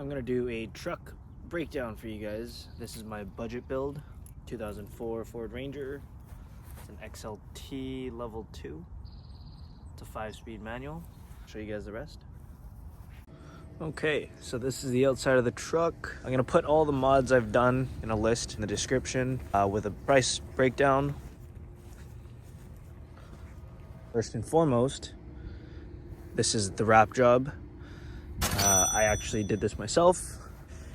I'm gonna do a truck breakdown for you guys. This is my budget build, 2004 Ford Ranger. It's an XLT level 2. It's a 5-speed manual. I'll show you guys the rest. Okay, so this is the outside of the truck. I'm gonna put all the mods I've done in a list in the description with a price breakdown. First and foremost, this is the wrap job. I actually did this myself.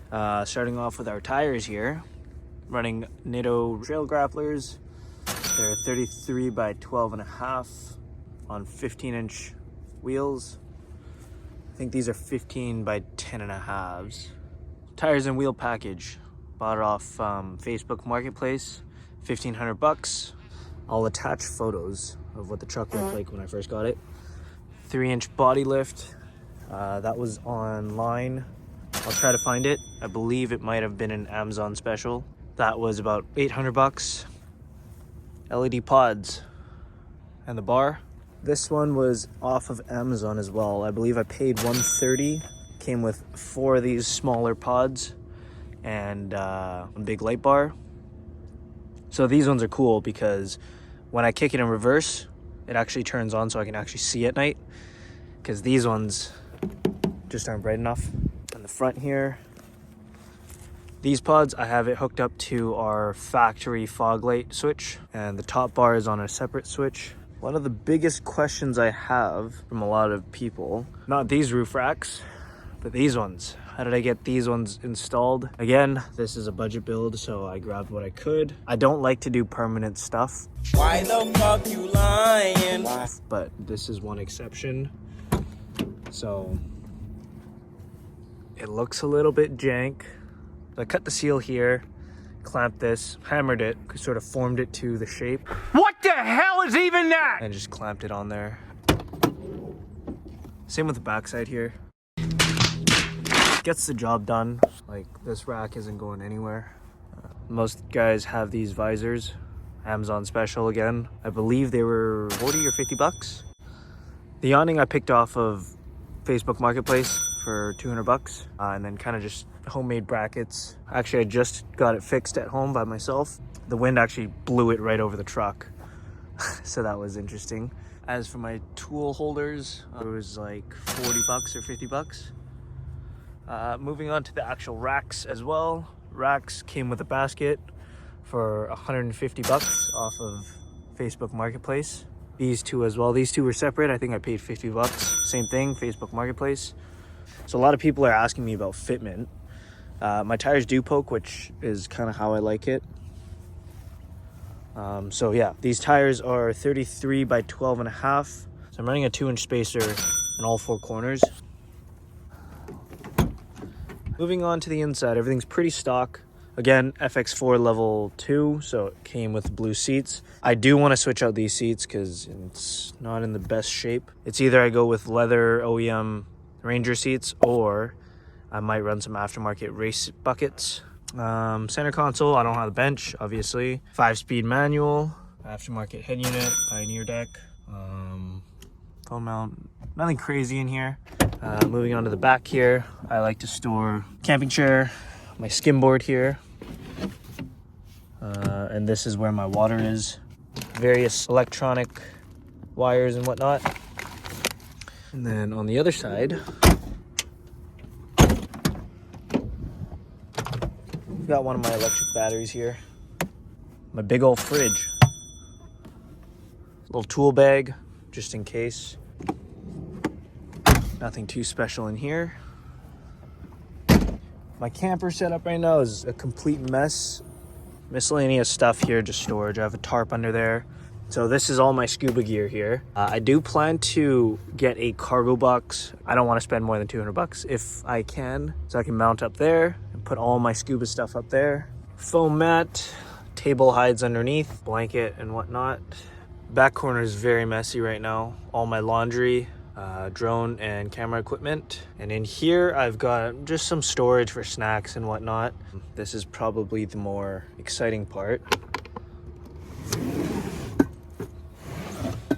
Starting off with our tires here, running Nitto trail grapplers. They're 33 by 12.5 on 15-inch wheels. I think these are 15 by 10.5s. Tires and wheel package. Bought it off Facebook Marketplace, 1,500 bucks. I'll attach photos of what the truck looked like when I first got it. 3-inch body lift. That was online. I'll try to find it. I believe it might have been an Amazon special. That was about 800 bucks. LED pods and the bar. This one was off of Amazon as well. I believe I paid $130. Came with 4 of these smaller pods and one big light bar. So these ones are cool because when I kick it in reverse, it actually turns on so I can actually see at night, because these ones just aren't bright enough. On the front here, these pods, I have it hooked up to our factory fog light switch, and the top bar is on a separate switch. One of the biggest questions I have from a lot of people, not these roof racks, but these ones. How did I get these ones installed? Again, this is a budget build, so I grabbed what I could. I don't like to do permanent stuff. Why the fuck you lying? But this is one exception. So it looks a little bit jank. So I cut the seal here, clamped this, hammered it, sort of formed it to the shape. What the hell is even that? And just clamped it on there. Same with the backside here. Gets the job done. Like, this rack isn't going anywhere. Most guys have these visors. Amazon special again. I believe they were 40 or 50 bucks. The awning I picked off of Facebook Marketplace for 200 bucks. And then kind of just homemade brackets. Actually, I just got it fixed at home by myself. The wind actually blew it right over the truck. So that was interesting. As for my tool holders, it was like 40 bucks or 50 bucks. Moving on to the actual racks as well. Racks came with a basket for 150 bucks off of Facebook Marketplace. These two as well. These two were separate. I think I paid 50 bucks. Same thing, Facebook Marketplace. So a lot of people are asking me about fitment. My tires do poke, which is kind of how I like it. So yeah, these tires are 33 by 12.5. So I'm running a 2-inch spacer in all 4 corners. Moving on to the inside, everything's pretty stock. Again, FX4 level 2, so it came with blue seats. I do want to switch out these seats because it's not in the best shape. It's either I go with leather OEM Ranger seats, or I might run some aftermarket race buckets. Center console, I don't have the bench, obviously. 5-speed manual, aftermarket head unit, Pioneer deck. Phone mount, nothing crazy in here. Moving on to the back here, I like to store camping chair, my skimboard here, and this is where my water is, various electronic wires and whatnot. And then on the other side, I've got one of my electric batteries here, my big old fridge, little tool bag just in case. Nothing too special in here. My camper setup right now is a complete mess. Miscellaneous stuff here, just storage. I have a tarp under there. So this is all my scuba gear here. I do plan to get a cargo box. I don't want to spend more than 200 bucks if I can. So I can mount up there and put all my scuba stuff up there. Foam mat, table hides underneath, blanket and whatnot. Back corner is very messy right now. All my laundry, drone and camera equipment. And in here, I've got just some storage for snacks and whatnot. This is probably the more exciting part. A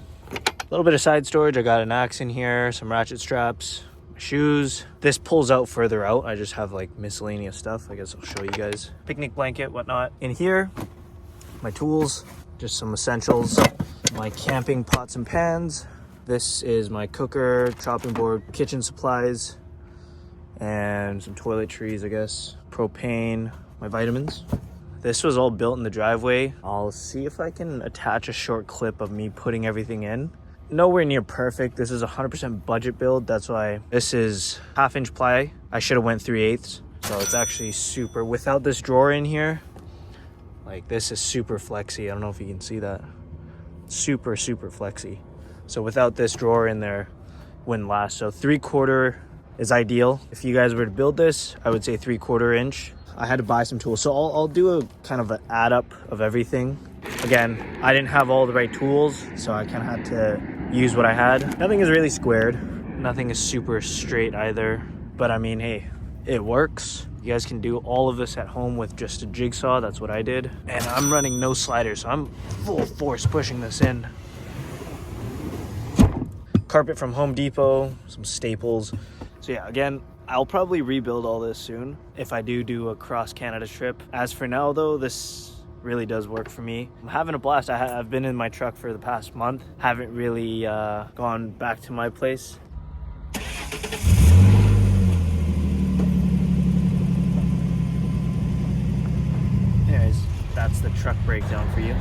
little bit of side storage. I got an axe in here, some ratchet straps, my shoes. This pulls out further out. I just have like miscellaneous stuff. I guess I'll show you guys. Picnic blanket, whatnot. In here, my tools, just some essentials. My camping pots and pans. This is my cooker, chopping board, kitchen supplies, and some toiletries, I guess. Propane, my vitamins. This was all built in the driveway. I'll see if I can attach a short clip of me putting everything in. Nowhere near perfect. This is 100% budget build. That's why this is 1/2 inch ply. I should have went 3/8. So it's actually super, without this drawer in here, like this is super flexy. I don't know if you can see that. Super, super flexy. So without this drawer in there, wouldn't last. So 3/4 is ideal. If you guys were to build this, I would say 3/4 inch. I had to buy some tools. So I'll do a kind of an add up of everything. Again, I didn't have all the right tools, so I kind of had to use what I had. Nothing is really squared. Nothing is super straight either. But I mean, hey, it works. You guys can do all of this at home with just a jig saw. That's what I did. And I'm running no sliders, so I'm full force pushing this in. Carpet from Home Depot, some staples. So yeah, again, I'll probably rebuild all this soon if I do a cross Canada trip. As for now though, this really does work for me. I'm having a blast. I've been in my truck for the past month. Haven't really gone back to my place. Anyways, that's the truck breakdown for you.